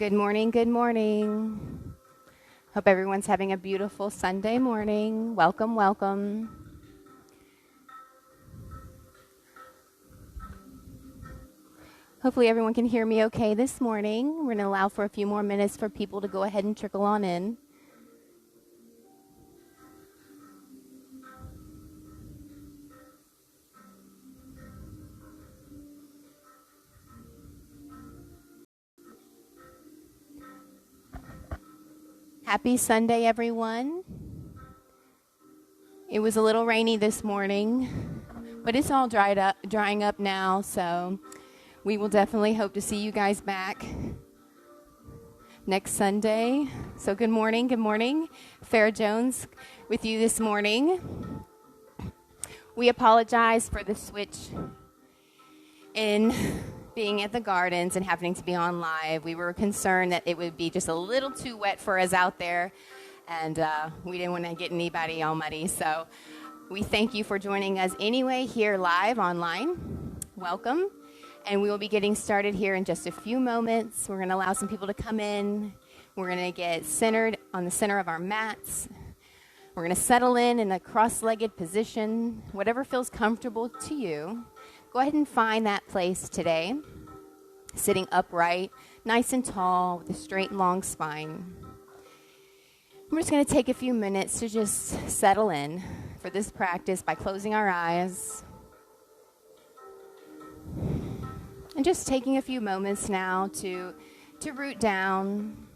Good morning, good morning. Hope everyone's having a beautiful Sunday morning. Welcome, welcome. Hopefully everyone can hear me okay this morning. We're going to allow for a few more minutes for people to go ahead and trickle on in. Happy Sunday, everyone. It was a little rainy this morning, but it's all drying up now, so we will definitely hope to see you guys back next Sunday. So good morning, good morning. Farrah Jones with you this morning. We apologize for the switch in being at the gardens and having to be on live. We were concerned that it would be just a little too wet for us out there, and we didn't want to get anybody all muddy. So we thank you for joining us anyway here live online. Welcome. And we will be getting started here in just a few moments. We're going to allow some people to come in. We're going to get centered on the center of our mats. We're going to settle in a cross-legged position, whatever feels comfortable to you. Go ahead and find that place today, sitting upright, nice and tall, with a straight, long spine. We're just going to take a few minutes to just settle in for this practice by closing our eyes. And just taking a few moments now to root down.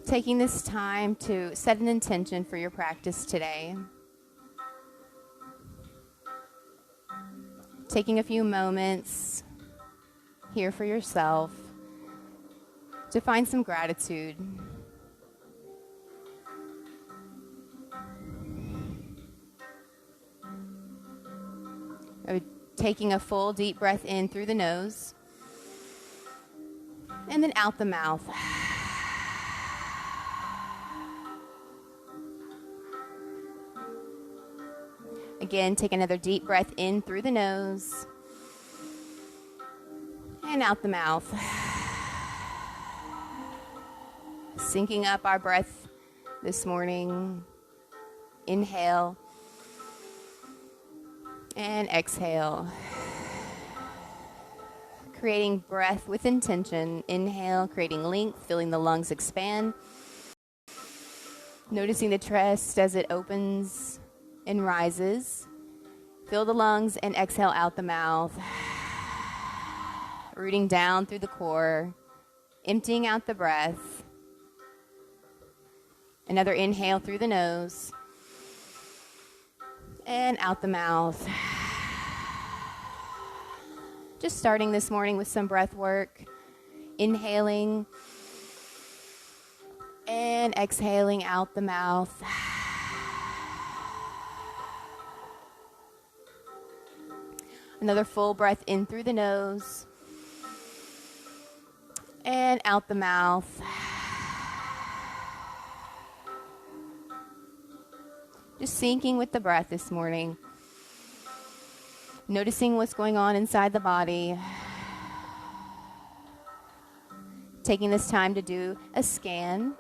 Taking this time to set an intention for your practice today. Taking a few moments here for yourself to find some gratitude. Taking a full deep breath in through the nose and then out the mouth. Again, take another deep breath in through the nose and out the mouth. Syncing up our breath this morning. Inhale and exhale. Creating breath with intention. Inhale, creating length, feeling the lungs expand. Noticing the chest as it opens and rises. Fill the lungs and exhale out the mouth. Rooting down through the core. Emptying out the breath. Another inhale through the nose. And out the mouth. Just starting this morning with some breath work. Inhaling and exhaling out the mouth. Another full breath in through the nose and out the mouth. Just syncing with the breath this morning. Noticing what's going on inside the body. Taking this time to do a scan.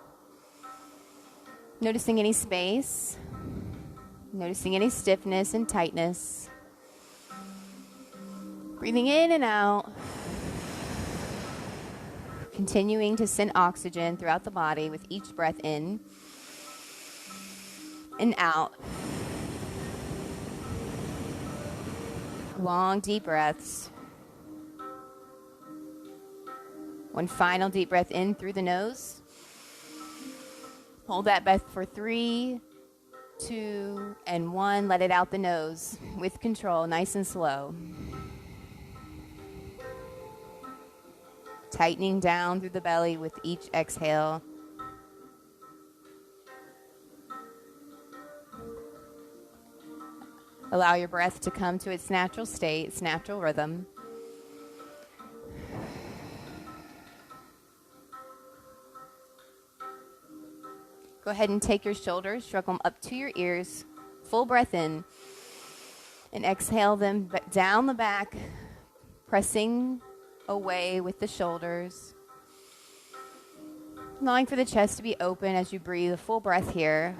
Noticing any space. Noticing any stiffness and tightness. Breathing in and out. Continuing to send oxygen throughout the body with each breath in and out. Long, deep breaths. One final deep breath in through the nose. Hold that breath for 3, 2, and 1. Let it out the nose with control, nice and slow. Tightening down through the belly with each exhale. Allow your breath to come to its natural state, its natural rhythm. Go ahead and take your shoulders, shrug them up to your ears. Full breath in. And exhale them down the back, pressing away with the shoulders. Allowing for the chest to be open as you breathe a full breath here.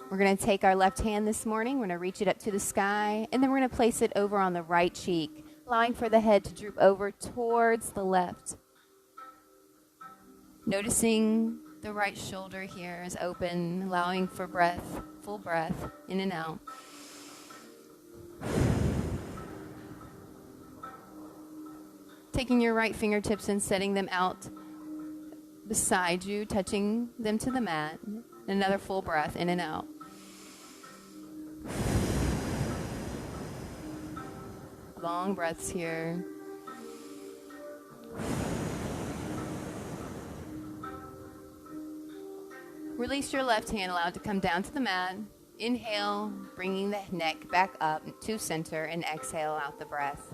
We're going to take our left hand this morning. We're going to reach it up to the sky, and then we're going to place it over on the right cheek, allowing for the head to droop over towards the left. Noticing the right shoulder here is open, allowing for breath, full breath, in and out. Taking your right fingertips and setting them out beside you, touching them to the mat. Another full breath, in and out. Long breaths here. Release your left hand, allow it to come down to the mat. Inhale, bringing the neck back up to center, and exhale out the breath.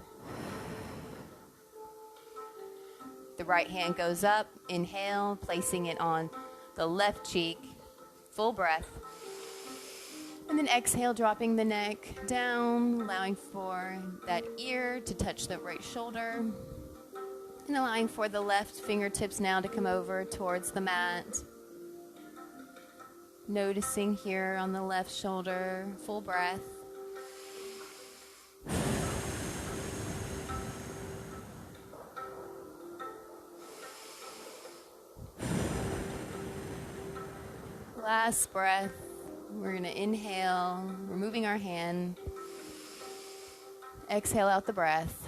The right hand goes up, inhale, placing it on the left cheek, full breath. And then exhale, dropping the neck down, allowing for that ear to touch the right shoulder. And allowing for the left fingertips now to come over towards the mat. Noticing here on the left shoulder, full breath. Last breath. We're going to inhale, removing our hand. Exhale out the breath.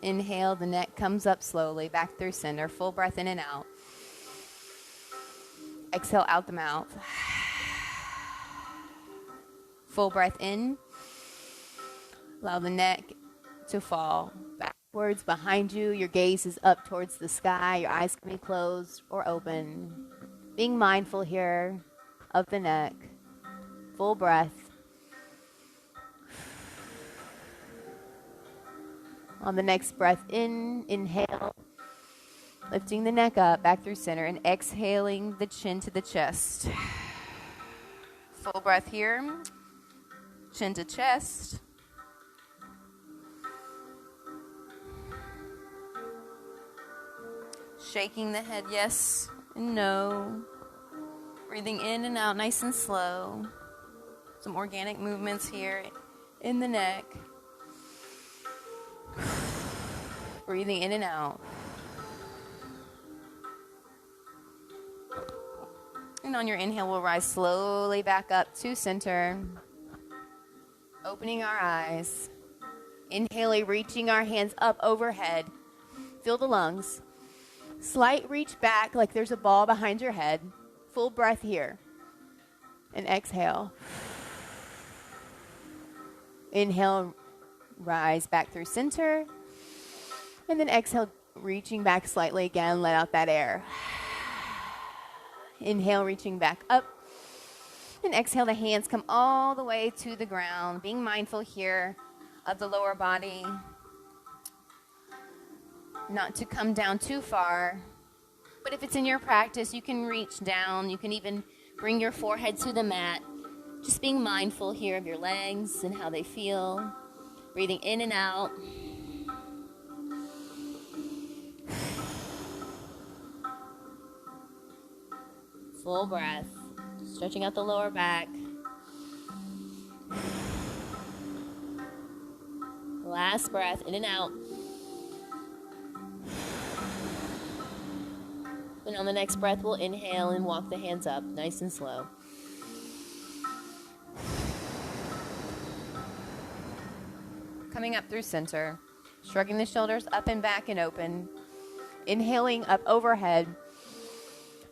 Inhale, the neck comes up slowly, back through center. Full breath in and out. Exhale out the mouth. Full breath in. Allow the neck to fall backwards behind you. Your gaze is up towards the sky. Your eyes can be closed or open. Being mindful here of the neck. Full breath. On the next breath in, inhale. Lifting the neck up, back through center, and exhaling the chin to the chest. Full breath here. Chin to chest. Shaking the head yes and no. Breathing in and out nice and slow. Some organic movements here in the neck. Breathing in and out. And on your inhale, we'll rise slowly back up to center. Opening our eyes. Inhaling, reaching our hands up overhead. Fill the lungs. Slight reach back like there's a ball behind your head. Full breath here. And exhale. Inhale, rise back through center. And then exhale, reaching back slightly again. Let out that air. Inhale, reaching back up. And exhale, the hands come all the way to the ground. Being mindful here of the lower body. Not to come down too far. But if it's in your practice, you can reach down. You can even bring your forehead to the mat. Just being mindful here of your legs and how they feel. Breathing in and out. Full breath. Stretching out the lower back. Last breath, in and out. And on the next breath, we'll inhale and walk the hands up, nice and slow. Coming up through center, shrugging the shoulders up and back and open. Inhaling up overhead.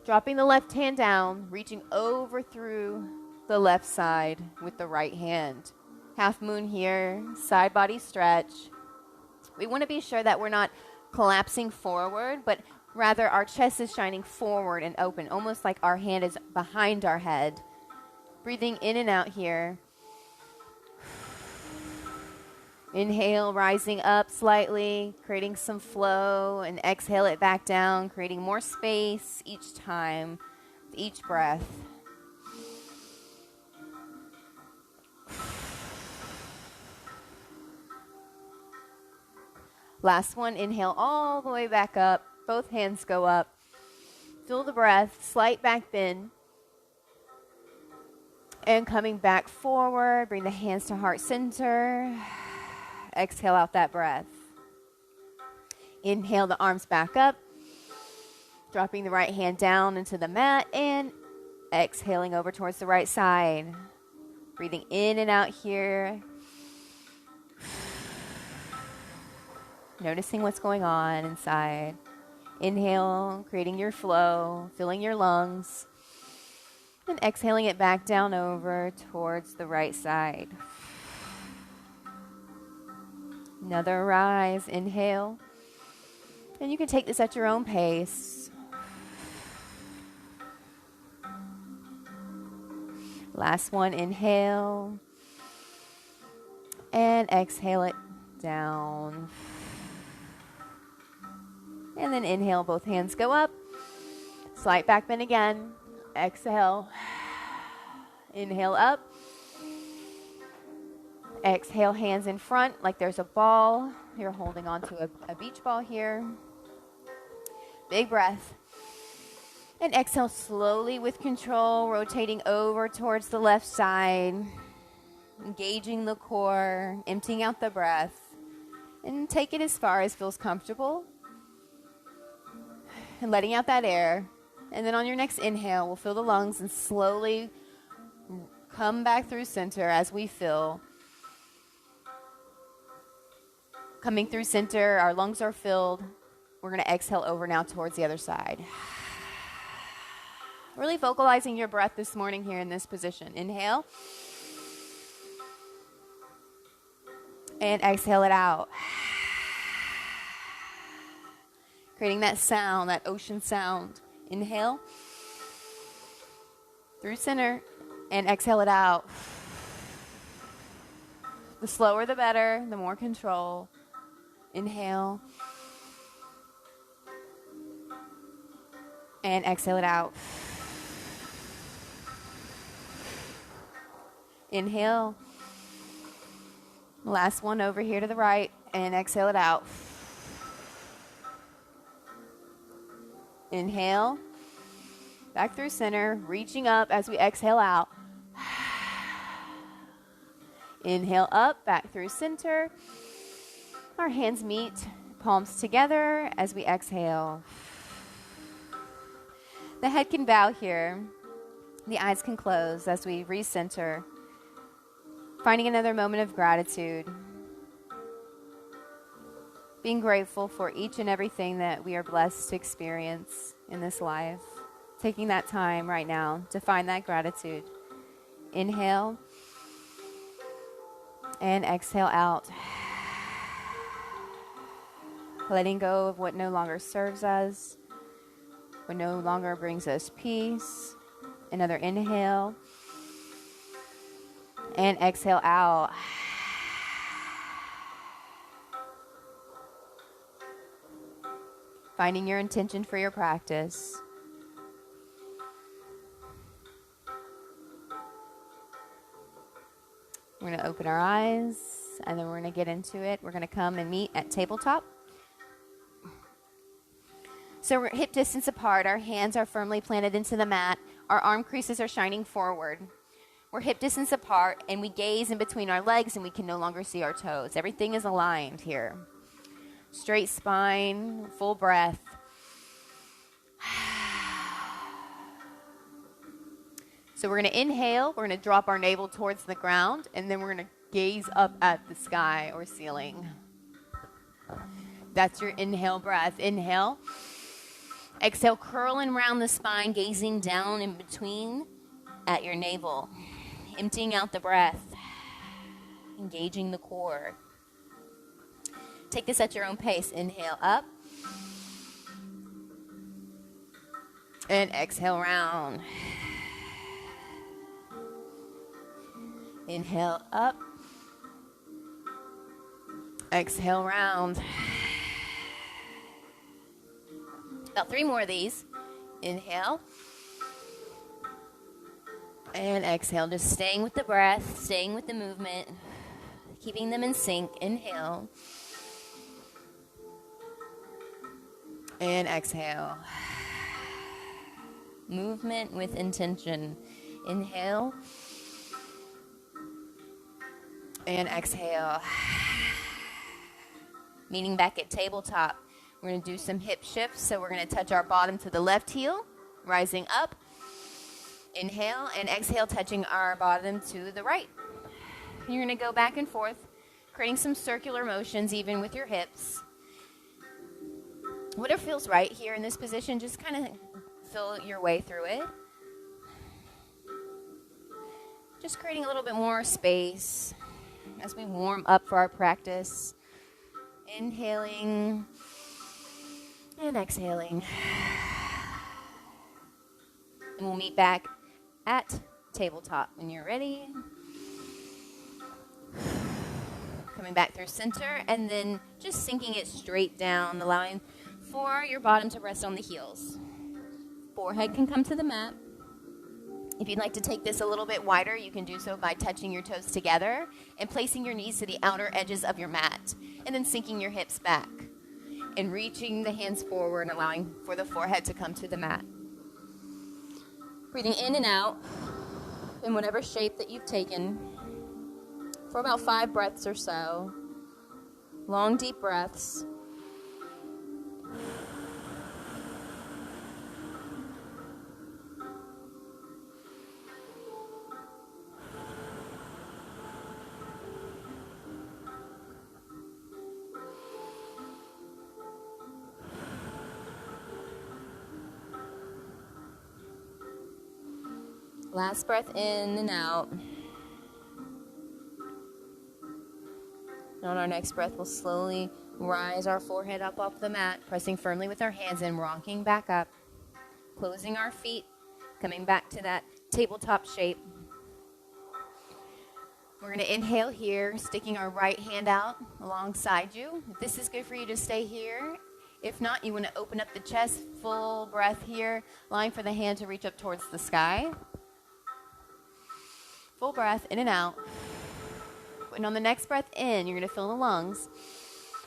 Dropping the left hand down, reaching over through the left side with the right hand. Half moon here, side body stretch. We want to be sure that we're not collapsing forward, but rather our chest is shining forward and open, almost like our hand is behind our head. Breathing in and out here. Inhale, rising up slightly, creating some flow, and exhale it back down, creating more space each time, with each breath. Last one, inhale all the way back up. Both hands go up. Feel the breath, slight back bend. And coming back forward, bring the hands to heart center. Exhale out that breath. Inhale the arms back up. Dropping the right hand down into the mat and exhaling over towards the right side. Breathing in and out here. Noticing what's going on inside. Inhale, creating your flow, filling your lungs. And exhaling it back down over towards the right side. Another rise, inhale. And you can take this at your own pace. Last one, inhale. And exhale it down. And then inhale, both hands go up. Slight back bend again. Exhale. Inhale up. Exhale, hands in front like there's a ball. You're holding on to a beach ball here. Big breath. And exhale slowly with control, rotating over towards the left side. Engaging the core, emptying out the breath. And take it as far as feels comfortable. And letting out that air. And then on your next inhale, we'll fill the lungs and slowly come back through center as we fill. Coming through center, our lungs are filled. We're going to exhale over now towards the other side. Really vocalizing your breath this morning here in this position. Inhale. And exhale it out. Creating that sound, that ocean sound. Inhale. Through center. And exhale it out. The slower the better, the more control. Inhale. And exhale it out. Inhale. Last one over here to the right. And exhale it out. Inhale. Back through center. Reaching up as we exhale out. Inhale up. Back through center. Our hands meet. Palms together as we exhale. The head can bow here. The eyes can close as we recenter. Finding another moment of gratitude. Being grateful for each and everything that we are blessed to experience in this life. Taking that time right now to find that gratitude. Inhale. And exhale out. Letting go of what no longer serves us. What no longer brings us peace. Another inhale. And exhale out. Finding your intention for your practice. We're going to open our eyes, and then we're going to get into it. We're going to come and meet at tabletop. So we're hip distance apart. Our hands are firmly planted into the mat. Our arm creases are shining forward. We're hip distance apart, and we gaze in between our legs, and we can no longer see our toes. Everything is aligned here. Straight spine, full breath. So we're going to inhale. We're going to drop our navel towards the ground, and then we're going to gaze up at the sky or ceiling. That's your inhale breath. Inhale. Exhale, curling around the spine, gazing down in between at your navel. Emptying out the breath. Engaging the core. Take this at your own pace. Inhale up. And exhale round. Inhale up. Exhale, round. About 3 more of these. Inhale. And exhale, just staying with the breath, staying with the movement, keeping them in sync. Inhale. And exhale. Movement with intention. Inhale. And exhale. Meeting back at tabletop. We're going to do some hip shifts. So we're going to touch our bottom to the left heel, rising up. Inhale and exhale, touching our bottom to the right. You're going to go back and forth, creating some circular motions even with your hips. Whatever feels right here in this position, just kind of feel your way through it. Just creating a little bit more space as we warm up for our practice. Inhaling and exhaling. And we'll meet back at tabletop when you're ready. Coming back through center and then just sinking it straight down, allowing for your bottom to rest on the heels. Forehead can come to the mat. If you'd like to take this a little bit wider, you can do so by touching your toes together and placing your knees to the outer edges of your mat, and then sinking your hips back and reaching the hands forward and allowing for the forehead to come to the mat. Breathing in and out in whatever shape that you've taken for about 5 breaths or so. Long, deep breaths. Last breath in and out. And on our next breath, we'll slowly rise our forehead up off the mat, pressing firmly with our hands and rocking back up, closing our feet, coming back to that tabletop shape. We're going to inhale here, sticking our right hand out alongside you. If this is good for you to stay here. If not, you want to open up the chest, full breath here, allowing for the hand to reach up towards the sky. Full breath, in and out. And on the next breath in, you're going to fill the lungs.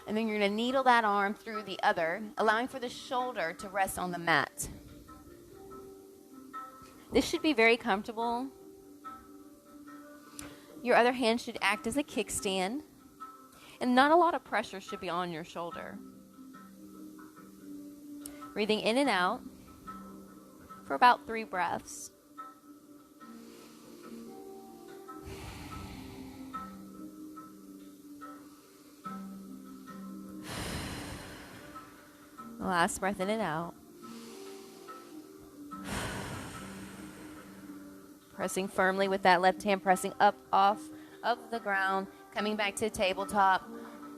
And then you're going to needle that arm through the other, allowing for the shoulder to rest on the mat. This should be very comfortable. Your other hand should act as a kickstand. And not a lot of pressure should be on your shoulder. Breathing in and out for about 3 breaths. Last breath in and out. Pressing firmly with that left hand, pressing up off of the ground, coming back to tabletop,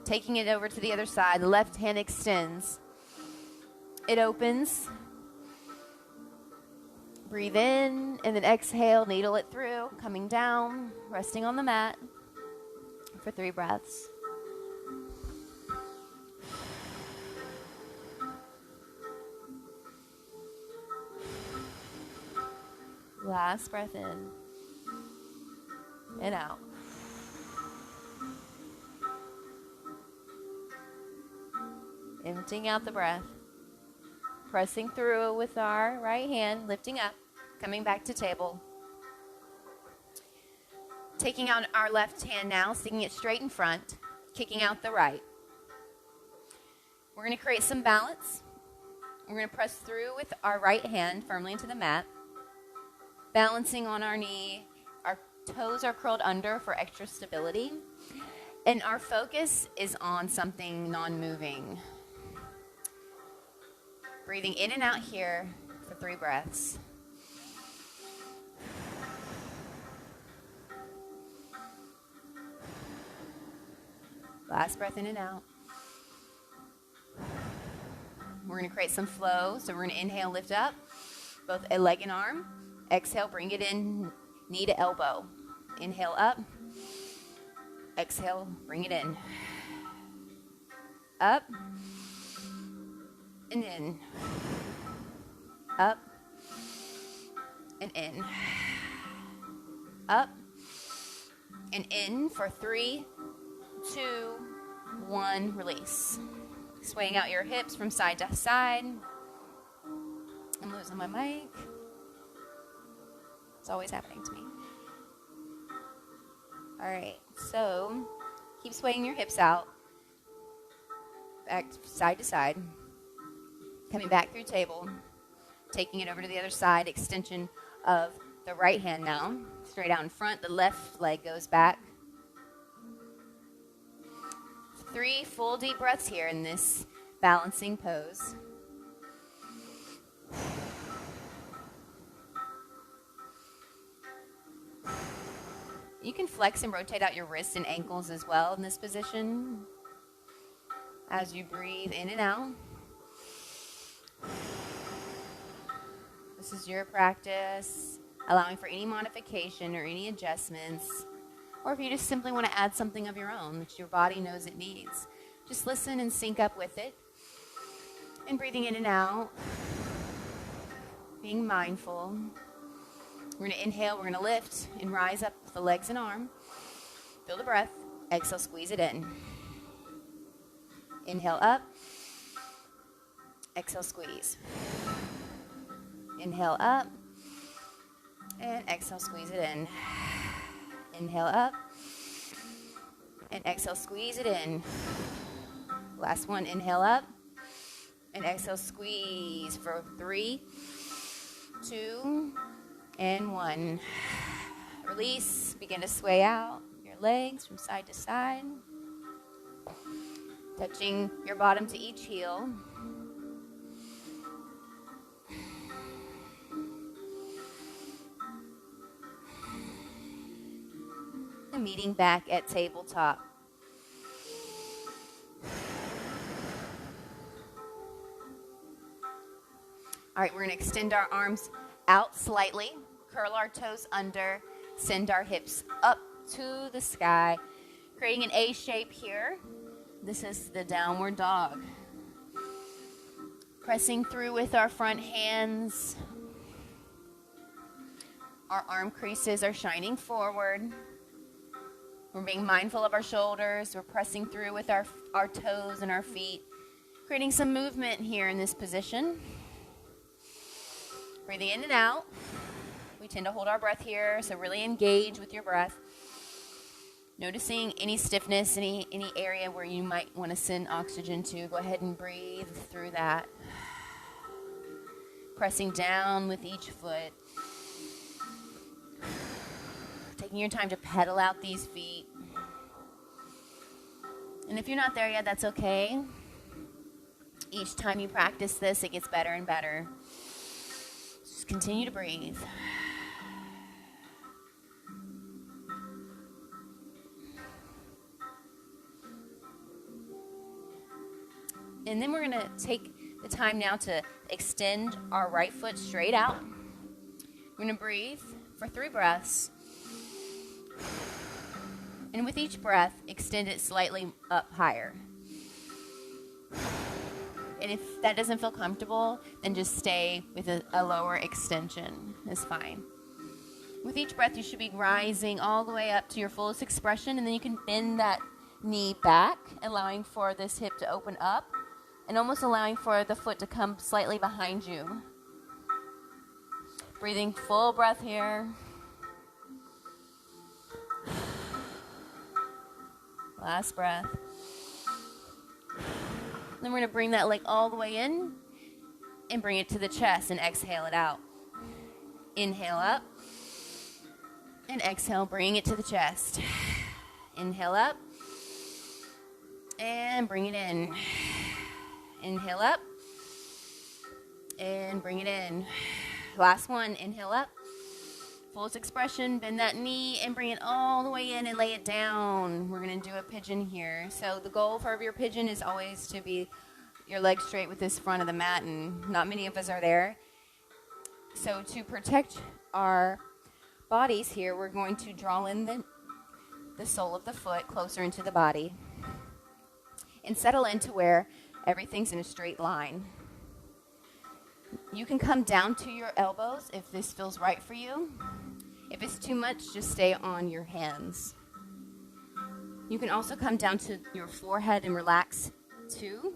taking it over to the other side. The left hand extends. It opens. Breathe in and then exhale, needle it through, coming down, resting on the mat for 3 breaths. Last breath in and out. Emptying out the breath. Pressing through with our right hand, lifting up, coming back to table. Taking out our left hand now, sticking it straight in front, kicking out the right. We're going to create some balance. We're going to press through with our right hand firmly into the mat. Balancing on our knee, our toes are curled under for extra stability, and our focus is on something non-moving. Breathing in and out here for 3 breaths. Last breath in and out. We're going to create some flow, so we're going to inhale, lift up, both a leg and arm. Exhale, bring it in, knee to elbow. Inhale up. Exhale, bring it in. Up and in. Up and in. Up and in for 3, 2, 1, release. Swaying out your hips from side to side. I'm losing my mic. It's always happening to me. All right, so keep swaying your hips out. Back side to side. Coming back through table. Taking it over to the other side. Extension of the right hand now. Straight out in front. The left leg goes back. 3 full deep breaths here in this balancing pose. You can flex and rotate out your wrists and ankles as well in this position as you breathe in and out. This is your practice, allowing for any modification or any adjustments, or if you just simply want to add something of your own that your body knows it needs. Just listen and sync up with it. And breathing in and out, being mindful. We're going to inhale, we're going to lift and rise up the legs and arm. Feel the breath. Exhale, squeeze it in. Inhale up. Exhale, squeeze. Inhale up. And exhale, squeeze it in. Inhale up. And exhale, squeeze it in. Last one, inhale up. And exhale, squeeze for 3, 2, and 1. Release. Begin to sway out your legs from side to side. Touching your bottom to each heel. And meeting back at tabletop. All right, we're going to extend our arms out slightly, curl our toes under, send our hips up to the sky, creating an A shape here. This is the downward dog. Pressing through with our front hands. Our arm creases are shining forward. We're being mindful of our shoulders. We're pressing through with our toes and our feet, creating some movement here in this position. Breathing in and out. We tend to hold our breath here, so really engage with your breath. Noticing any stiffness, any area where you might want to send oxygen to, go ahead and breathe through that. Pressing down with each foot. Taking your time to pedal out these feet. And if you're not there yet, that's okay. Each time you practice this, it gets better and better. Just continue to breathe. And then we're going to take the time now to extend our right foot straight out. We're going to breathe for 3 breaths. And with each breath, extend it slightly up higher. And if that doesn't feel comfortable, then just stay with a lower extension. It's fine. With each breath, you should be rising all the way up to your fullest expression, and then you can bend that knee back, allowing for this hip to open up, and almost allowing for the foot to come slightly behind you. Breathing full breath here. Last breath. Then we're going to bring that leg all the way in and bring it to the chest and exhale it out. Inhale up and exhale, bring it to the chest. Inhale up and bring it in. Inhale up and bring it in. Last one, inhale up. Fullest expression, bend that knee and bring it all the way in and lay it down. We're going to do a pigeon here. So the goal for your pigeon is always to be your legs straight with this front of the mat, and not many of us are there. So to protect our bodies here, we're going to draw in the sole of the foot closer into the body. and settle into where everything's in a straight line. You can come down to your elbows if this feels right for you. If it's too much, just stay on your hands. You can also come down to your forehead and relax too.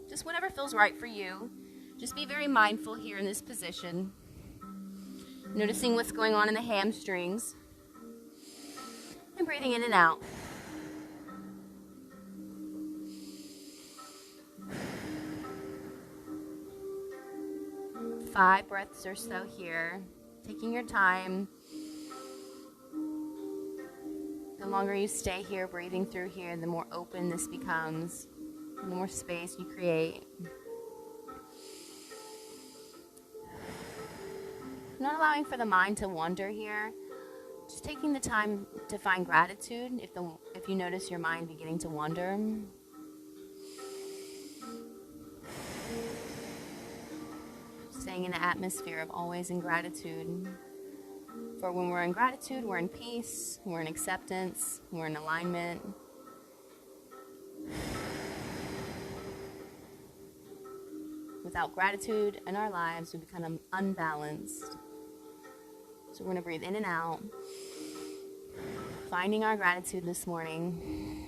Just whatever feels right for you. Just be very mindful here in this position. Noticing what's going on in the hamstrings. And breathing in and out. Five breaths or so here. Taking your time. The longer you stay here, breathing through here, the more open this becomes. The more space you create. Not allowing for the mind to wander here. Just taking the time to find gratitude if you notice your mind beginning to wander. Staying in an atmosphere of always in gratitude. For when we're in gratitude, we're in peace, we're in acceptance, we're in alignment. Without gratitude in our lives, we become unbalanced. So we're going to breathe in and out, finding our gratitude this morning.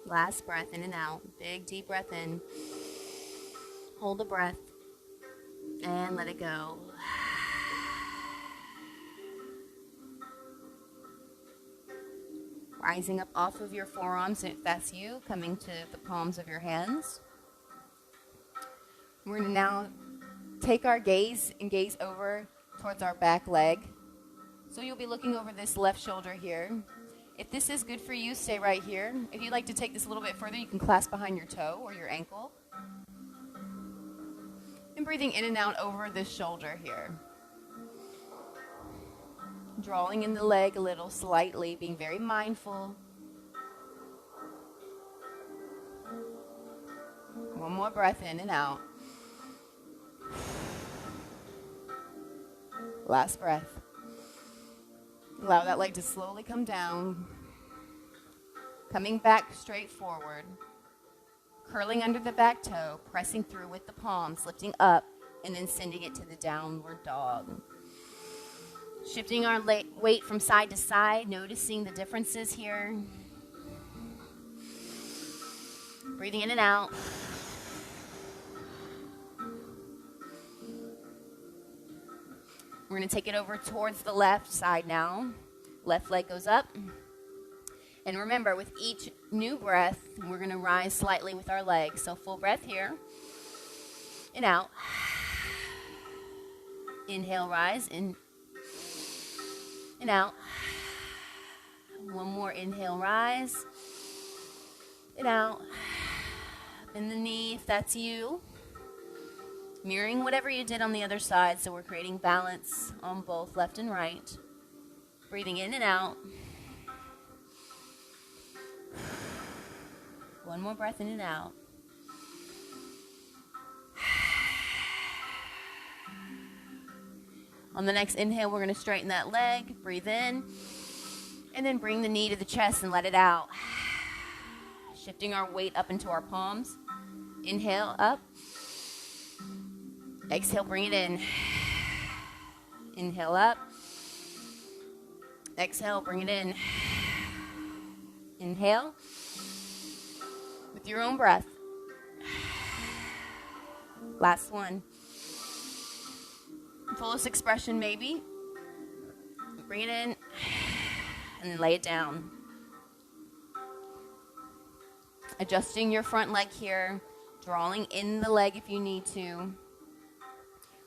Last breath in and out. Big, deep breath in. Hold the breath and let it go. Rising up off of your forearms, if that's you, coming to the palms of your hands. We're going to now take our gaze and gaze over towards our back leg. So you'll be looking over this left shoulder here. If this is good for you, stay right here. If you'd like to take this a little bit further, you can clasp behind your toe or your ankle. And breathing in and out over this shoulder here. Drawing in the leg a little slightly, being very mindful. One more breath in and out. Last breath. Allow that leg to slowly come down. Coming back straight forward. Curling under the back toe, pressing through with the palms, lifting up, and then sending it to the downward dog. Shifting our weight from side to side, noticing the differences here. Breathing in and out. We're going to take it over towards the left side now. Left leg goes up. And remember, with each new breath, we're going to rise slightly with our legs. So full breath here. And out. Inhale, rise. In and out. One more inhale, rise. And out. Bend the knee if that's you. Mirroring whatever you did on the other side, so we're creating balance on both left and right. Breathing in and out. One more breath in and out. On the next inhale, we're going to straighten that leg. Breathe in. And then bring the knee to the chest and let it out. Shifting our weight up into our palms. Inhale, up. Exhale, bring it in. Inhale up. Exhale, bring it in. Inhale. With your own breath. Last one. Fullest expression, maybe. Bring it in. And then lay it down. Adjusting your front leg here. Drawing in the leg if you need to.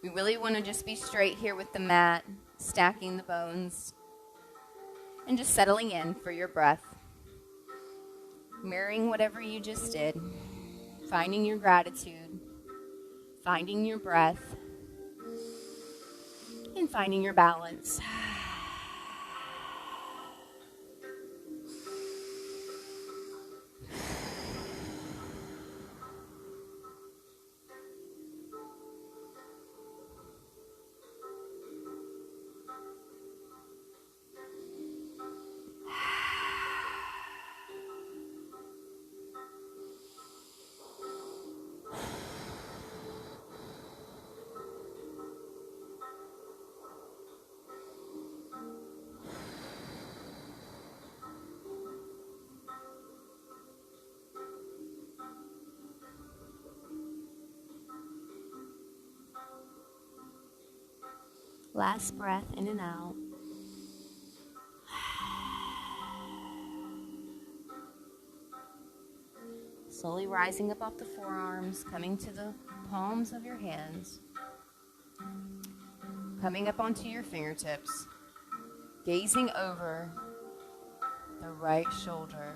We really want to just be straight here with the mat, stacking the bones, and just settling in for your breath. Mirroring whatever you just did, finding your gratitude, finding your breath, and finding your balance. Last breath in and out. Slowly rising up off the forearms, coming to the palms of your hands. Coming up onto your fingertips. Gazing over the right shoulder.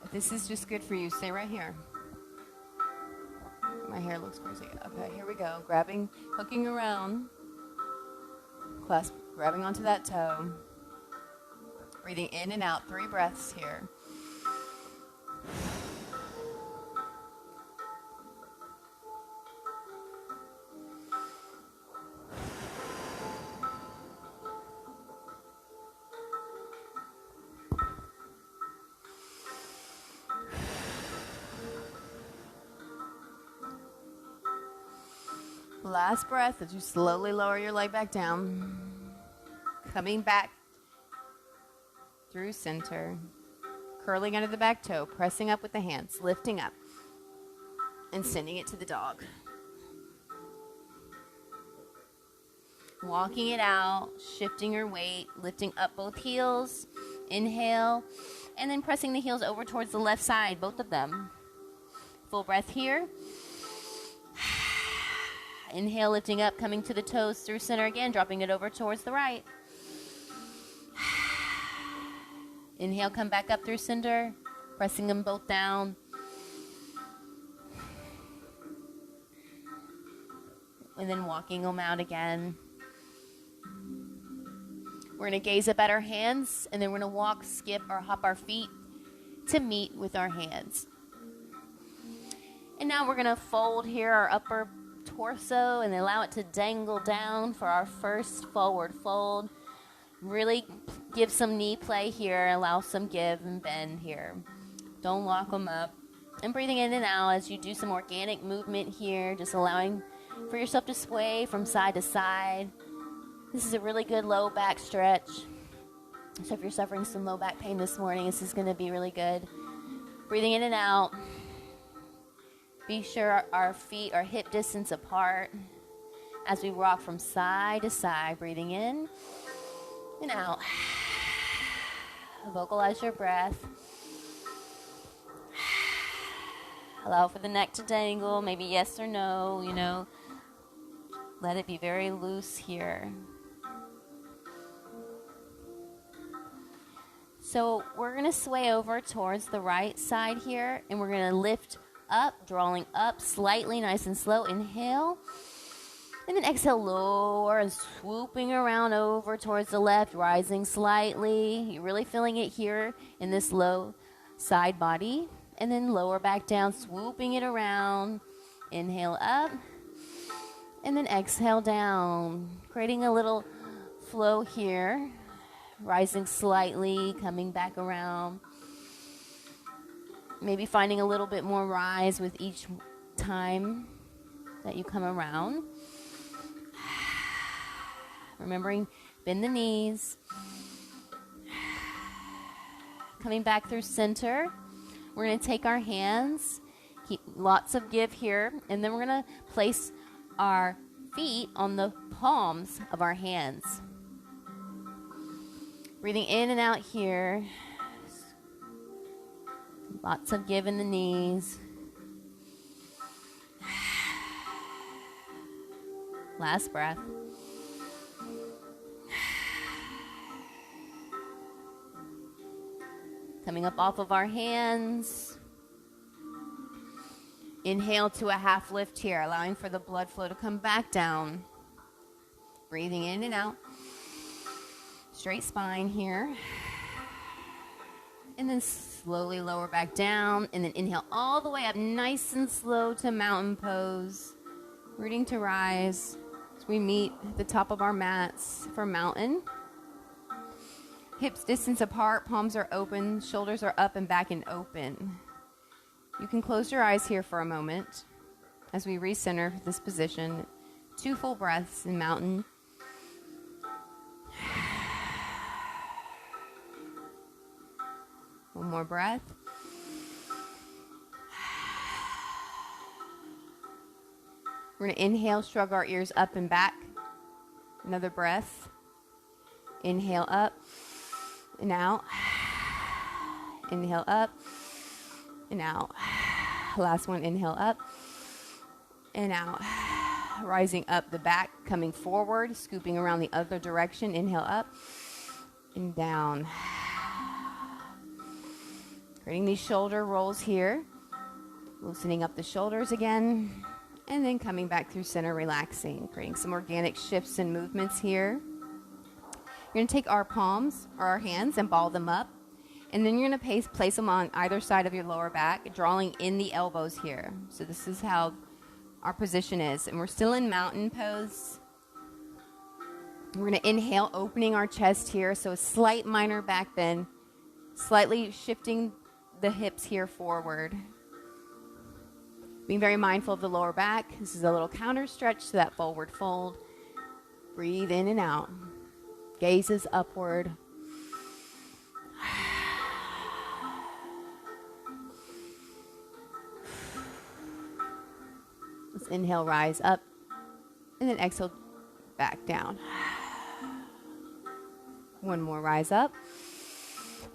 If this is just good for you, stay right here. My hair looks crazy. Okay, here we go. Grabbing, hooking around. Clasp, grabbing onto that toe. Breathing in and out. 3 breaths here. Last breath as you slowly lower your leg back down. Coming back through center. Curling under the back toe. Pressing up with the hands. Lifting up. And sending it to the dog. Walking it out. Shifting your weight. Lifting up both heels. Inhale. And then pressing the heels over towards the left side. Both of them. Full breath here. Inhale, lifting up, coming to the toes through center again, dropping it over towards the right. Inhale, come back up through center, pressing them both down. And then walking them out again. We're going to gaze up at our hands, and then we're going to walk, skip, or hop our feet to meet with our hands. And now we're going to fold here our upper torso and allow it to dangle down for our first forward fold. Really give some knee play here. Allow some give and bend here. Don't lock them up. And breathing in and out as you do some organic movement here. Just allowing for yourself to sway from side to side. This is a really good low back stretch. So if you're suffering some low back pain this morning, this is going to be really good. Breathing in and out. Be sure our feet are hip distance apart as we rock from side to side. Breathing in and out. Vocalize your breath. Allow for the neck to dangle. Maybe yes or no, you know. Let it be very loose here. So we're going to sway over towards the right side here, and we're going to lift up, drawing up slightly, nice and slow. Inhale. And then exhale, lower and swooping around over towards the left, rising slightly. You're really feeling it here in this low side body. And then lower back down, swooping it around. Inhale up. And then exhale down. Creating a little flow here. Rising slightly, coming back around. Maybe finding a little bit more rise with each time that you come around. Remembering, bend the knees. Coming back through center. We're going to take our hands. Keep lots of give here. And then we're going to place our feet on the palms of our hands. Breathing in and out here. Lots of give in the knees. Last breath. Coming up off of our hands. Inhale to a half lift here, allowing for the blood flow to come back down. Breathing in and out. Straight spine here. And then slowly lower back down. And then inhale all the way up, nice and slow to mountain pose. Rooting to rise as we meet at the top of our mats for mountain. Hips distance apart, palms are open, shoulders are up and back and open. You can close your eyes here for a moment as we recenter this position. 2 full breaths in mountain. One more breath. We're going to inhale, shrug our ears up and back. Another breath. Inhale up and out. Inhale up and out. Last one, inhale up and out. Rising up the back, coming forward, scooping around the other direction. Inhale up and down. Creating these shoulder rolls here. Loosening up the shoulders again. And then coming back through center, relaxing. Creating some organic shifts and movements here. You're going to take our palms or our hands and ball them up. And then you're going to place them on either side of your lower back, drawing in the elbows here. So this is how our position is. And we're still in mountain pose. We're going to inhale, opening our chest here. So a slight minor back bend, slightly shifting the hips here forward. Being very mindful of the lower back. This is a little counter stretch to that forward fold. Breathe in and out. Gazes upward. Let's inhale, rise up, and then exhale, back down. One more, rise up.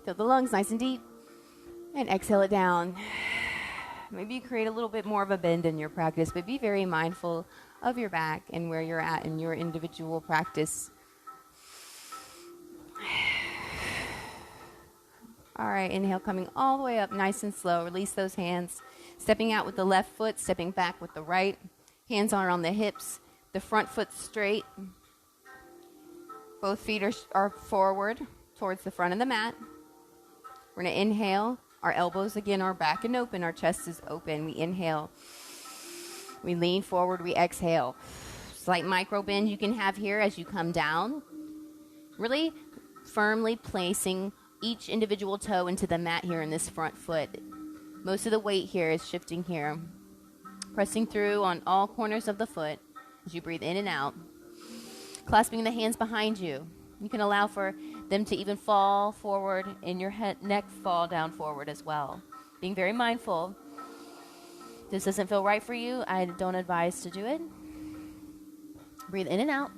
Fill the lungs nice and deep, and exhale it down. Maybe you create a little bit more of a bend in your practice, but be very mindful of your back and where you're at in your individual practice. All right, inhale, coming all the way up, nice and slow. Release those hands. Stepping out with the left foot, stepping back with the right. Hands are on the hips. The front foot straight. Both feet are forward towards the front of the mat. We're going to inhale. Our elbows, again, are back and open. Our chest is open. We inhale. We lean forward. We exhale. Slight micro bend you can have here as you come down. Really firmly placing each individual toe into the mat here in this front foot. Most of the weight here is shifting here. Pressing through on all corners of the foot as you breathe in and out. Clasping the hands behind you. You can allow for them to even fall forward and your neck fall down forward as well. Being very mindful. If this doesn't feel right for you, I don't advise to do it. Breathe in and out.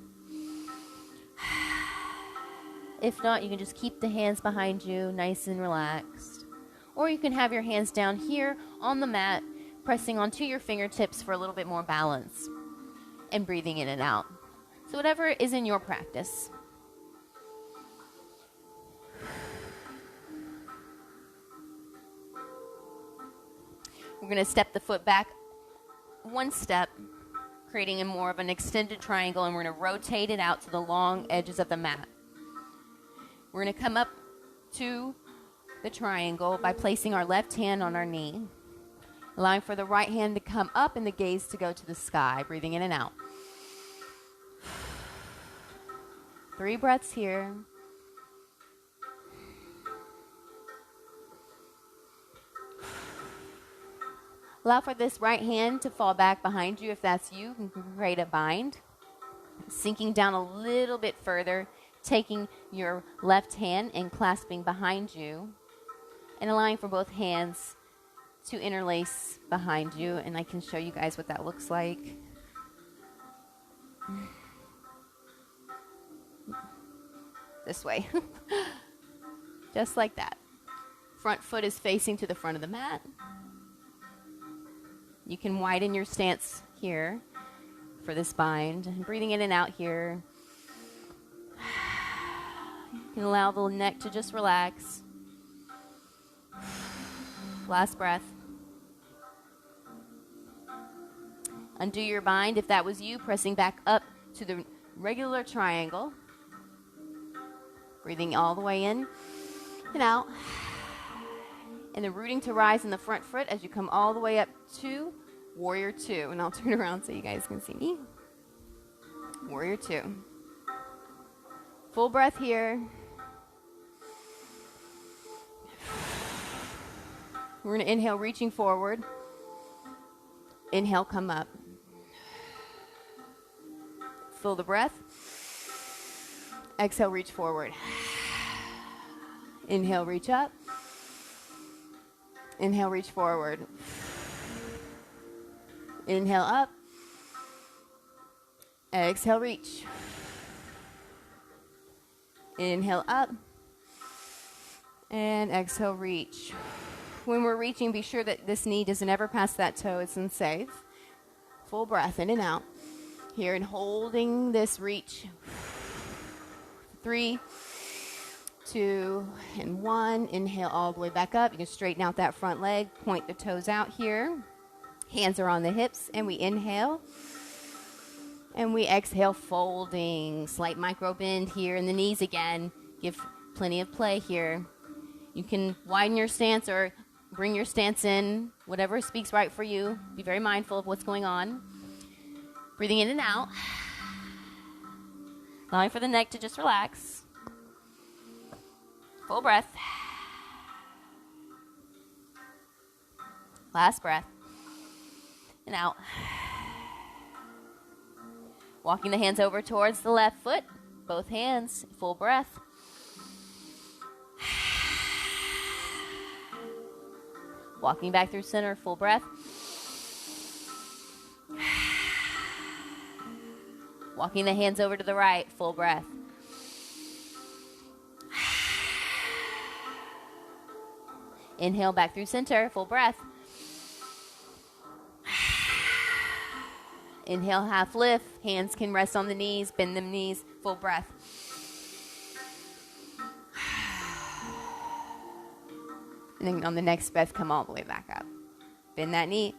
If not, you can just keep the hands behind you, nice and relaxed. Or you can have your hands down here on the mat, pressing onto your fingertips for a little bit more balance. And breathing in and out. So whatever is in your practice. We're going to step the foot back one step, creating a more of an extended triangle, and we're going to rotate it out to the long edges of the mat. We're going to come up to the triangle by placing our left hand on our knee, allowing for the right hand to come up and the gaze to go to the sky, breathing in and out. 3 breaths here. Allow for this right hand to fall back behind you if that's you. You can create a bind. Sinking down a little bit further, taking your left hand and clasping behind you, and allowing for both hands to interlace behind you. And I can show you guys what that looks like. This way. Just like that. Front foot is facing to the front of the mat. You can widen your stance here for this bind. And breathing in and out here. You can allow the neck to just relax. Last breath. Undo your bind if that was you, pressing back up to the regular triangle. Breathing all the way in and out. And then rooting to rise in the front foot as you come all the way up to Warrior 2. And I'll turn around so you guys can see me. Warrior 2. Full breath here. We're going to inhale, reaching forward. Inhale, come up. Fill the breath. Exhale, reach forward. Inhale, reach up. Inhale, reach forward. Inhale up. Exhale, reach. Inhale up. And exhale, reach. When we're reaching, be sure that this knee doesn't ever pass that toe. It's unsafe. Full breath in and out. Here and holding this reach. 3, 2, and 1. Inhale all the way back up. You can straighten out that front leg. Point the toes out here. Hands are on the hips. And we inhale. And we exhale, folding. Slight micro bend here in the knees again. Give plenty of play here. You can widen your stance or bring your stance in, whatever speaks right for you. Be very mindful of what's going on. Breathing in and out. Allowing for the neck to just relax. Full breath. Last breath. And out. Walking the hands over towards the left foot. Both hands. Full breath. Walking back through center, full breath. Walking the hands over to the right, full breath. Inhale back through center, full breath. Inhale, half lift. Hands can rest on the knees, bend them knees, full breath. And then on the next breath, come all the way back up. Bend that knee.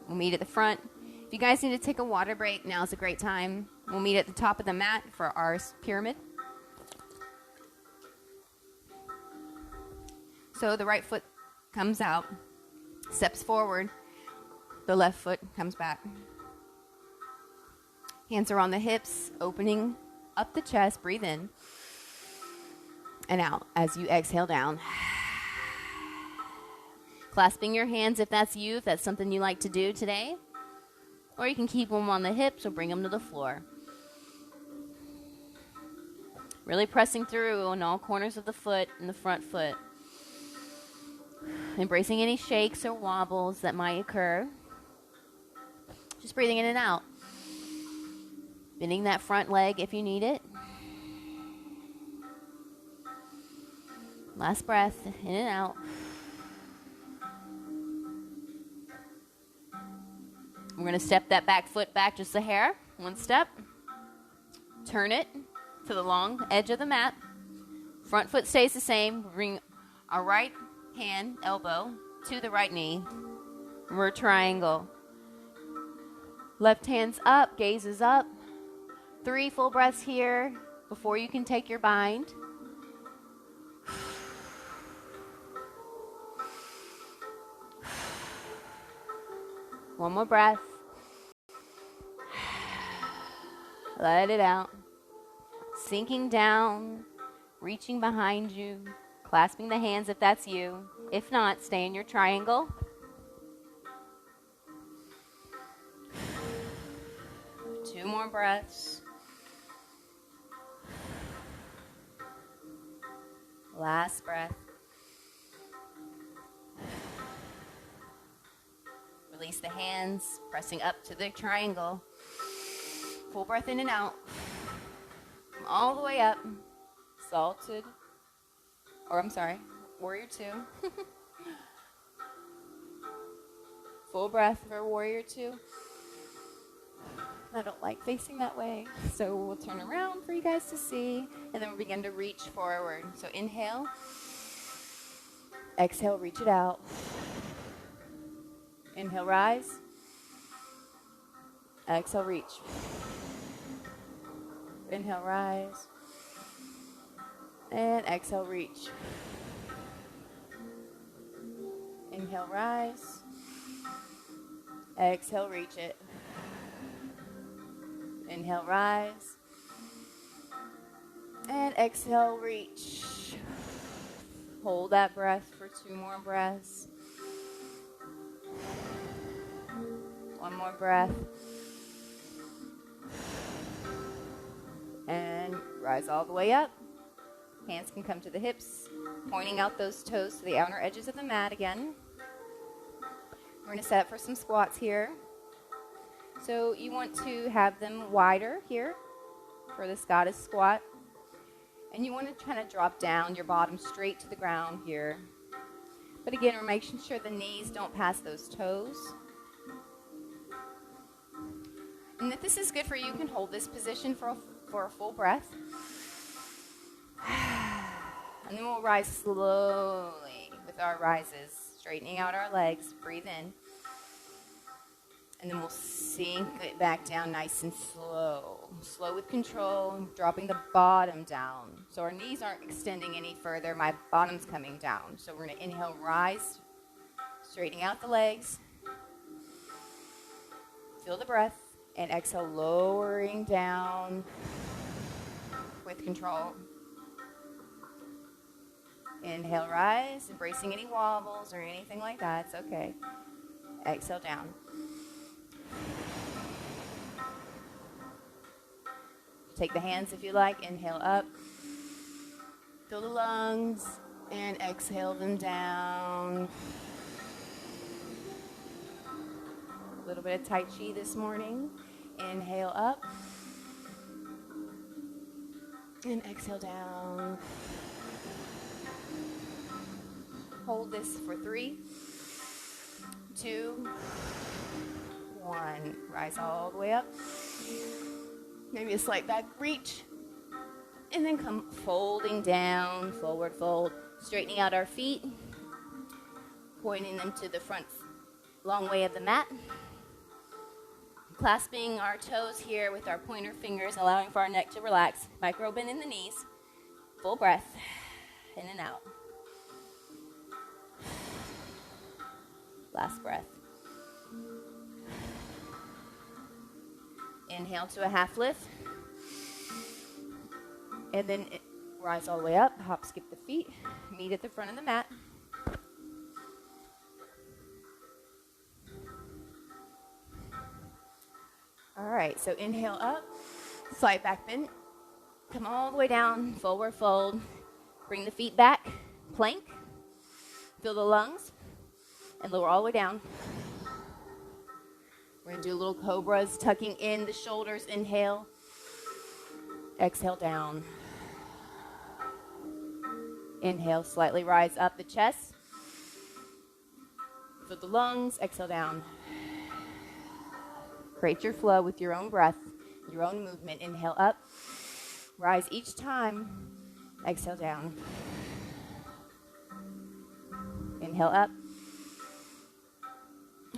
We'll meet at the front. If you guys need to take a water break, now's a great time. We'll meet at the top of the mat for our pyramid. So the right foot comes out, steps forward. The left foot comes back. Hands are on the hips, opening up the chest. Breathe in and out as you exhale down. Clasping your hands if that's you, if that's something you like to do today. Or you can keep them on the hips or bring them to the floor. Really pressing through on all corners of the foot and the front foot. Embracing any shakes or wobbles that might occur. Just breathing in and out. Bending that front leg if you need it. Last breath, in and out. We're going to step that back foot back just a hair. One step. Turn it to the long edge of the mat. Front foot stays the same. Bring our right hand, elbow, to the right knee. We're triangle. Left hand's up, gaze is up. 3 full breaths here before you can take your bind. One more breath. Let it out. Sinking down, reaching behind you, clasping the hands if that's you. If not, stay in your triangle. Two more breaths. Last breath. Release the hands, pressing up to the triangle. Full breath in and out. All the way up. Salted. Warrior 2. Full breath for Warrior 2. I don't like facing that way, so we'll turn around for you guys to see, and then we'll begin to reach forward. So inhale. Exhale, reach it out. Inhale, rise. Exhale, reach. Inhale, rise. And exhale, reach. Inhale, rise. Exhale, reach it. Inhale, rise. And exhale, reach. Hold that breath for 2 more breaths. One more breath. And rise all the way up. Hands can come to the hips, pointing out those toes to the outer edges of the mat again. We're going to set up for some squats here. So you want to have them wider here for this goddess squat. And you want to kind of drop down your bottom straight to the ground here. But again, we're making sure the knees don't pass those toes. And if this is good for you, you can hold this position for a full breath. And then we'll rise slowly with our rises, straightening out our legs. Breathe in. And then we'll sink it back down nice and slow. Slow with control, dropping the bottom down. So our knees aren't extending any further. My bottom's coming down. So we're going to inhale, rise, straightening out the legs. Feel the breath. And exhale, lowering down with control. Inhale, rise, embracing any wobbles or anything like that. It's okay. Exhale down. Take the hands if you like. Inhale up. Fill the lungs. And exhale them down. A little bit of Tai Chi this morning. Inhale up. And exhale down. Hold this for 3, 2, 1. Rise all the way up. Maybe a slight back reach. And then come folding down, forward fold. Straightening out our feet. Pointing them to the front long way of the mat. Clasping our toes here with our pointer fingers, allowing for our neck to relax. Micro bend in the knees. Full breath. In and out. Last breath. Inhale to a half lift. And then rise all the way up. Hop, skip the feet. Meet at the front of the mat. All right, so inhale up. Slight back bend. Come all the way down. Forward fold. Bring the feet back. Plank. Fill the lungs. And lower all the way down. We're going to do little cobras, tucking in the shoulders. Inhale. Exhale down. Inhale, slightly rise up the chest. Fill the lungs. Exhale down. Create your flow with your own breath, your own movement. Inhale up. Rise each time. Exhale down. Inhale up.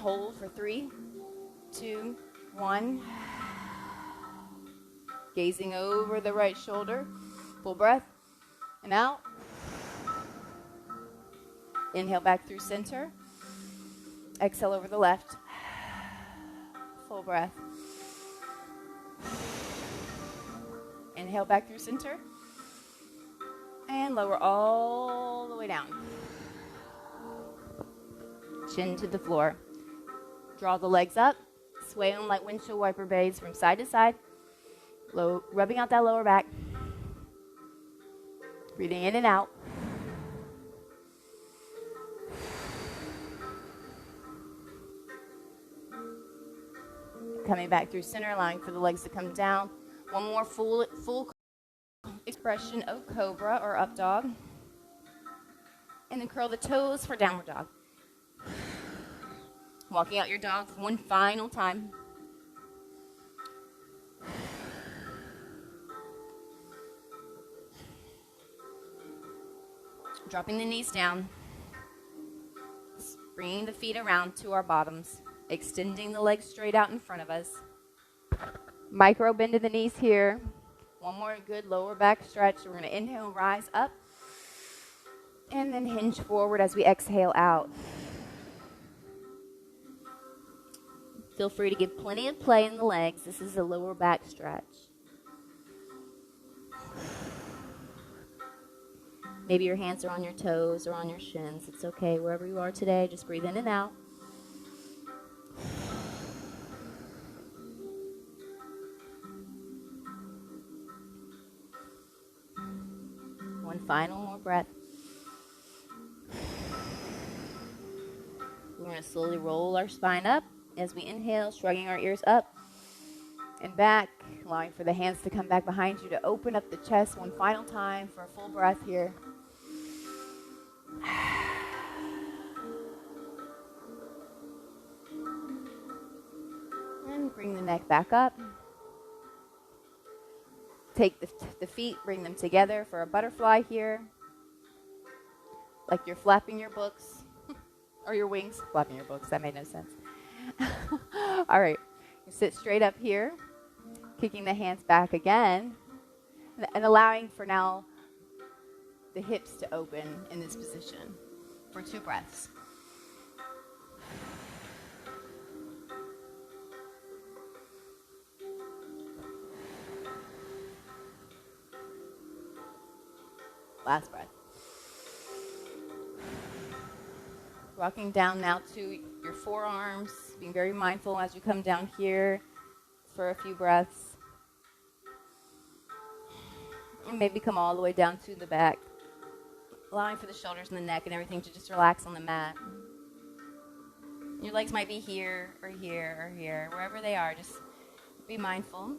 Hold for 3, 2, 1. Gazing over the right shoulder. Full breath. And out. Inhale back through center. Exhale over the left. Full breath. Inhale back through center. And lower all the way down. Chin to the floor. Draw the legs up. Sway them like windshield wiper blades from side to side. Rubbing out that lower back. Breathing in and out. Coming back through center, allowing for the legs to come down. One more full expression of cobra or up dog. And then curl the toes for downward dog. Walking out your dog for one final time. Dropping the knees down. Bringing the feet around to our bottoms. Extending the legs straight out in front of us. Micro bend to the knees here. One more good lower back stretch. We're going to inhale, rise up. And then hinge forward as we exhale out. Feel free to give plenty of play in the legs. This is a lower back stretch. Maybe your hands are on your toes or on your shins. It's okay. Wherever you are today, just breathe in and out. One final more breath. We're going to slowly roll our spine up As we inhale, shrugging our ears up and back, allowing for the hands to come back behind you to open up the chest one final time for a full breath here. And bring the neck back up. Take the feet, bring them together for a butterfly here. Like you're flapping your books. Or your wings. Flapping your books. That made no sense. All right. You sit straight up here. Kicking the hands back again. And allowing for now the hips to open in this position for 2 breaths. Last breath. Walking down now to your forearms, being very mindful as you come down here for a few breaths. And maybe come all the way down to the back, allowing for the shoulders and the neck and everything to just relax on the mat. Your legs might be here or here or here, wherever they are, just be mindful.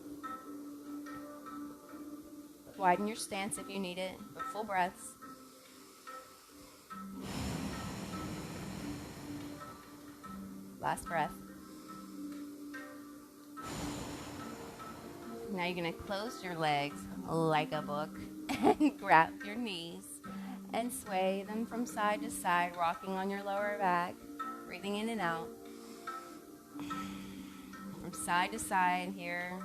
Widen your stance if you need it, but full breaths. Last breath. Now you're going to close your legs like a book and grab your knees and sway them from side to side, rocking on your lower back, breathing in and out. From side to side here.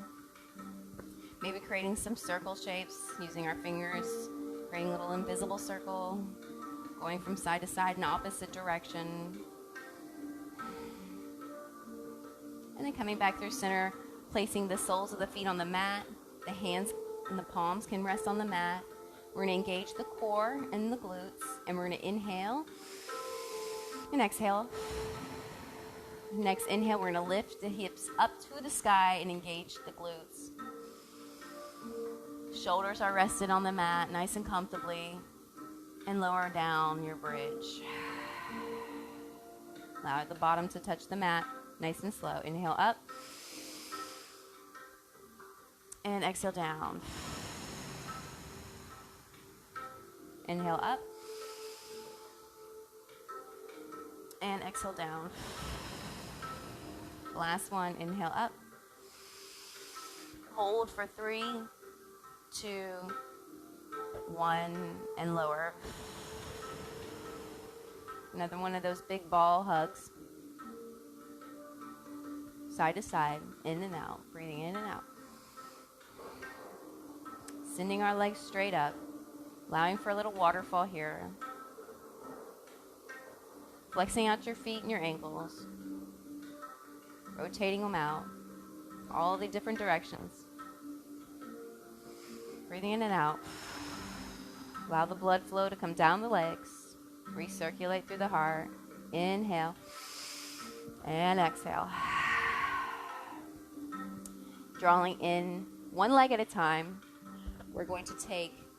Maybe creating some circle shapes using our fingers, creating a little invisible circle, going from side to side in opposite direction. And then coming back through center, placing the soles of the feet on the mat. The hands and the palms can rest on the mat. We're going to engage the core and the glutes, and we're going to inhale and exhale. Next inhale, we're going to lift the hips up to the sky and engage the glutes. Shoulders are rested on the mat, nice and comfortably, and lower down your bridge. Allow the bottom to touch the mat, nice and slow. Inhale up, and exhale down. Inhale up, and exhale down. Last one, inhale up. Hold for 3, 2, 1, and lower. Another one of those big ball hugs. Side to side, in and out, breathing in and out. Sending our legs straight up, allowing for a little waterfall here. Flexing out your feet and your ankles. Rotating them out, all the different directions. Breathing in and out. Allow the blood flow to come down the legs. Recirculate through the heart. Inhale and exhale. Drawing in one leg at a time. We're going to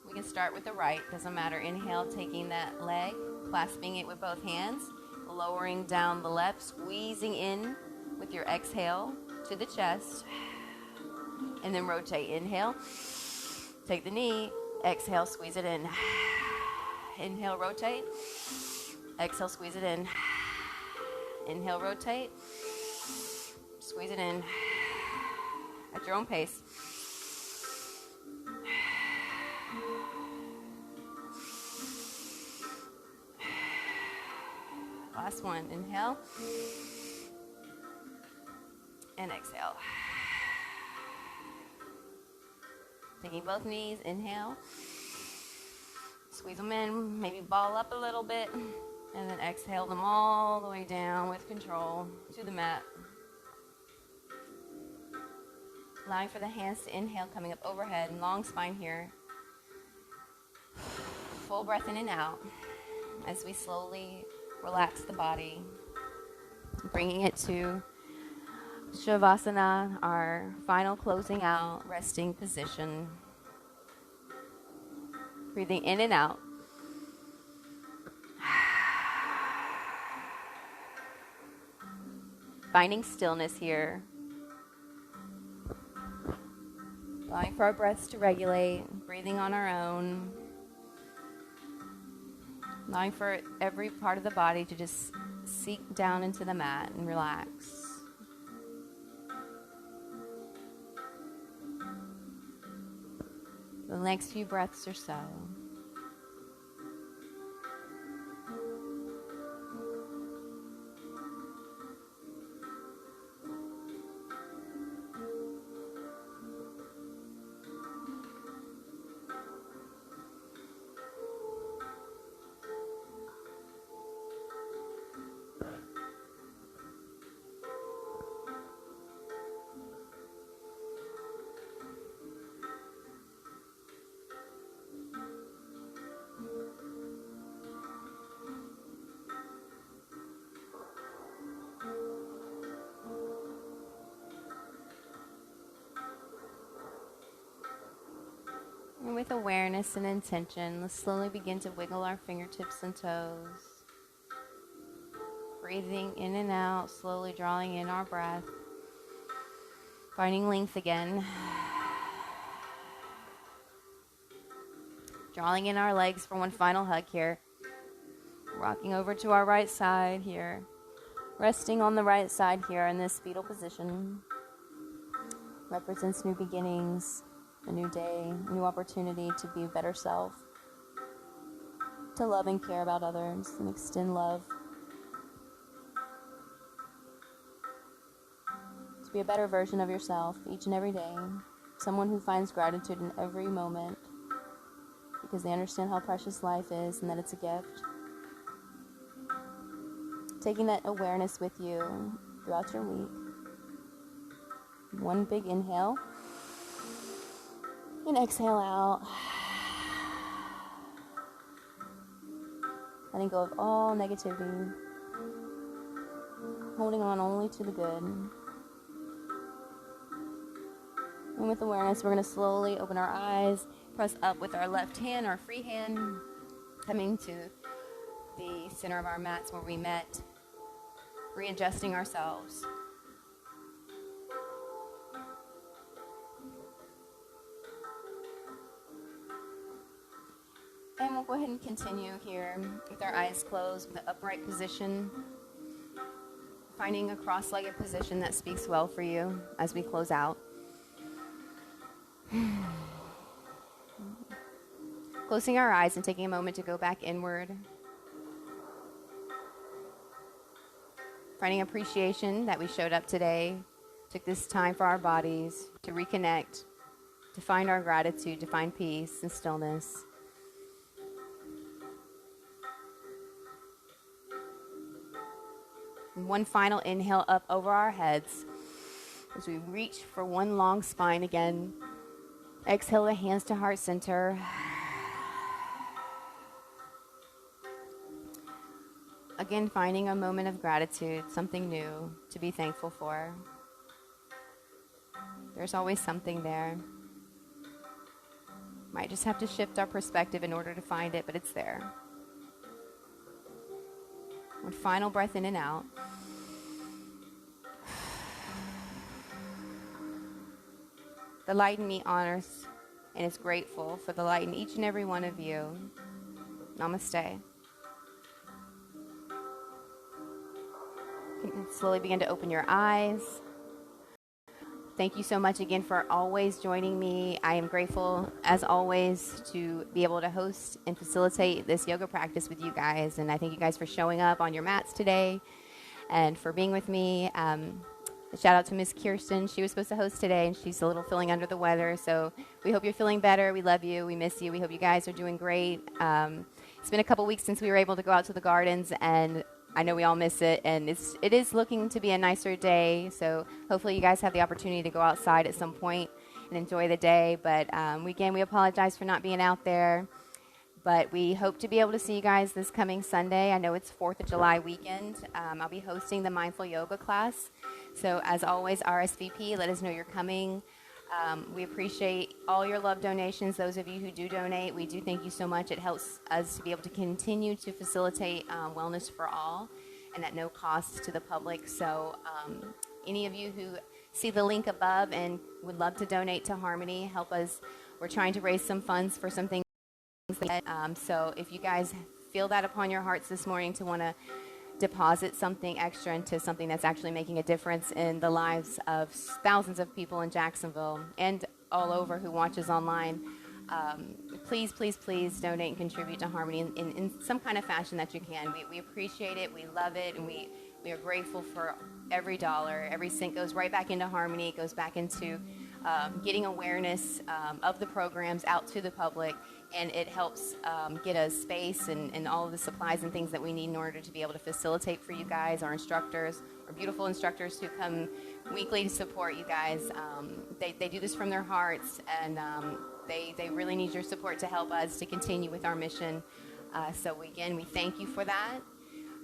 we can start with the right, doesn't matter. Inhale, taking that leg, clasping it with both hands, lowering down the left, squeezing in with your exhale to the chest, and then rotate. Inhale, take the knee, exhale, squeeze it in. Inhale, rotate, exhale, squeeze it in. Inhale, rotate, squeeze it in at your own pace. Last one, inhale and exhale. Taking both knees, inhale. Squeeze them in, maybe ball up a little bit, and then exhale them all the way down with control to the mat. Allowing for the hands to inhale, coming up overhead, long spine here. Full breath in and out as we slowly relax the body, bringing it to Shavasana, our final closing out resting position. Breathing in and out. Finding stillness here. Allowing for our breaths to regulate, breathing on our own. Allowing for every part of the body to just sink down into the mat and relax. The next few breaths or so. And with awareness and intention, let's slowly begin to wiggle our fingertips and toes. Breathing in and out, slowly drawing in our breath. Finding length again. Drawing in our legs for one final hug here. Rocking over to our right side here. Resting on the right side here in this fetal position. Represents new beginnings. A new day, a new opportunity to be a better self, to love and care about others and extend love, to be a better version of yourself each and every day, someone who finds gratitude in every moment because they understand how precious life is and that it's a gift. Taking that awareness with you throughout your week. One big inhale. And exhale out. Letting go of all negativity. Holding on only to the good. And with awareness, we're going to slowly open our eyes, press up with our left hand, our free hand, coming to the center of our mats where we met, readjusting ourselves. And we'll go ahead and continue here with our eyes closed, with the upright position. Finding a cross-legged position that speaks well for you as we close out. Closing our eyes and taking a moment to go back inward. Finding appreciation that we showed up today. Took this time for our bodies to reconnect, to find our gratitude, to find peace and stillness. One final inhale up over our heads as we reach for one long spine again. Exhale the hands to heart center. Again, finding a moment of gratitude, something new to be thankful for. There's always something there. Might just have to shift our perspective in order to find it, but it's there. One final breath in and out. The light in me honors and is grateful for the light in each and every one of you. Namaste. You can slowly begin to open your eyes. Thank you so much again for always joining me. I am grateful, as always, to be able to host and facilitate this yoga practice with you guys. And I thank you guys for showing up on your mats today and for being with me. Shout out to Miss Kirsten. She was supposed to host today, and she's a little feeling under the weather. So we hope you're feeling better. We love you. We miss you. We hope you guys are doing great. It's been a couple weeks since we were able to go out to the gardens, and I know we all miss it. And it is looking to be a nicer day. So hopefully you guys have the opportunity to go outside at some point and enjoy the day. But we apologize for not being out there. But we hope to be able to see you guys this coming Sunday. I know it's 4th of July weekend. I'll be hosting the Mindful Yoga class. So as always, RSVP, let us know you're coming. We appreciate all your love donations. Those of you who do donate, we do thank you so much. It helps us to be able to continue to facilitate wellness for all and at no cost to the public. So any of you who see the link above and would love to donate to Harmony, help us. We're trying to raise some funds for some things. So if you guys feel that upon your hearts this morning to want to deposit something extra into something that's actually making a difference in the lives of thousands of people in Jacksonville and all over who watches online, please, please, please donate and contribute to Harmony in some kind of fashion that you can. We appreciate it, we love it, and we are grateful for every dollar. Every cent goes right back into Harmony. It goes back into getting awareness of the programs out to the public, and it helps get us space and all of the supplies and things that we need in order to be able to facilitate for you guys, our instructors, our beautiful instructors who come weekly to support you guys. They do this from their hearts, and they really need your support to help us to continue with our mission. So again, we thank you for that.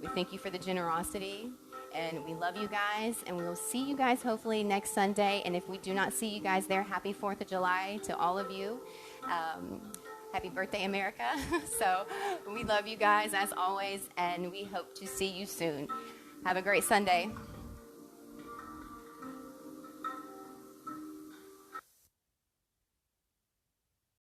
We thank you for the generosity, and we love you guys, and we will see you guys hopefully next Sunday. And if we do not see you guys there, happy 4th of July to all of you. Happy birthday, America. So we love you guys as always, and we hope to see you soon. Have a great Sunday.